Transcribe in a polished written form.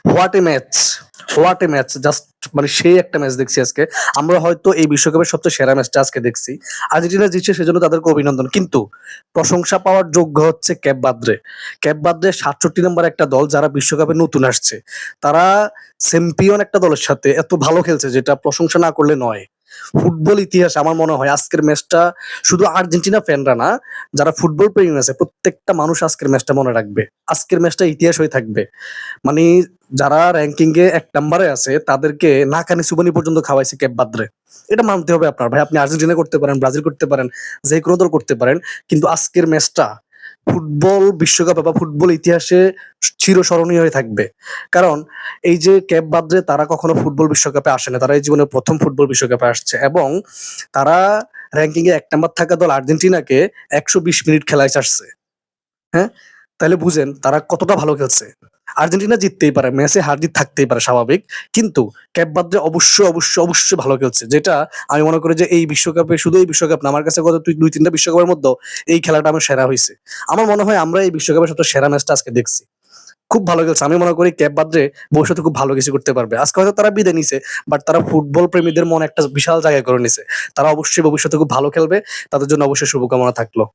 What a match! What a match! Just মানে সেই একটা ম্যাচ দেখছি আজকে। আমরা হয়তো এই বিশ্বকাপের সবচেয়ে সেরা ম্যাচটা আজকে দেখছি। আর্জেন্টিনা জিতছে সেজন্য তাদেরকে অভিনন্দন। কিন্তু প্রশংসা পাওয়ার যোগ্য হচ্ছে ক্যাপ বার্দে। ক্যাপ বার্দে ৬৭ নাম্বার একটা দল যারা বিশ্বকাপে নতুন আসছে। তারা চ্যাম্পিয়ন একটা দলের সাথে এত ভালো খেলছে যেটা প্রশংসা না করলে নয়। ফুটবল ইতিহাসে আমার মনে হয় আজকের ম্যাচটা শুধু আর্জেন্টিনা ফ্যানরা না, যারা ফুটবল প্রেমী আছে প্রত্যেকটা মানুষ আজকের ম্যাচটা মনে রাখবে। আজকের ম্যাচটা ইতিহাস হয়ে থাকবে। মানে যারা র‍্যাংকিং এ ১ নাম্বারে আছে তাদেরকে নাকানি চুবানি পর্যন্ত খাওয়াইছে ক্যাপ বার্দে। এটা মানতে হবে আপনার। ভাই আপনি আর্জেন্টিনা করতে পারেন, ব্রাজিল করতে পারেন, যেকোনো দল করতে পারেন। কিন্তু আজকের ম্যাচটা ফুটবল বিশ্বকাপে বা ফুটবল ইতিহাসে চিরস্মরণীয় হয়ে থাকবে। কারণ এই যে ক্যাপ বার্দে তারা কখনো ফুটবল বিশ্বকাপে আসে না। তারা এই জীবনে ১ম ফুটবল বিশ্বকাপে আসছে এবং তারা র‍্যাংকিং এ ১ নাম্বার থাকা দল আর্জেন্টিনাকে ১২০ মিনিট খেলায় ছাড়ছে। হ্যাঁ? তাইলে বুঝেন তারা কতটা ভালো খেলছে। আর্জেন্টিনা জিততেই পারে, ম্যাচে হার-জিত থাকতেই পারে স্বাভাবিক। কিন্তু ক্যাপ বার্দে অবশ্যই ভালো খেলছে। যেটা আমি মনে করি যে এই বিশ্বকাপে শুধু এই বিশ্বকাপ না, আমার কাছে গত ২-৩ টা বিশ্বকাপের মধ্যেও এই খেলাটা আমার সেরা হইছে। আমার মনে হয় আমরা এই বিশ্বকাপের সবচেয়ে সেরা ম্যাচটা আজকে দেখছি। খুব ভালো খেলছে। আমি মনে করি ক্যাপ বার্দে ভবিষ্যতে খুব ভালো কিছু করতে পারবে। আজকে হয়তো তারা বিদায় নিছে, বাট তারা ফুটবল প্রেমীদের মনে একটা বিশাল জায়গা করে নিছে। তারা অবশ্যই ভবিষ্যতে খুব ভালো খেলবে। তাদের জন্য অবশ্যই শুভকামনা থাকলো।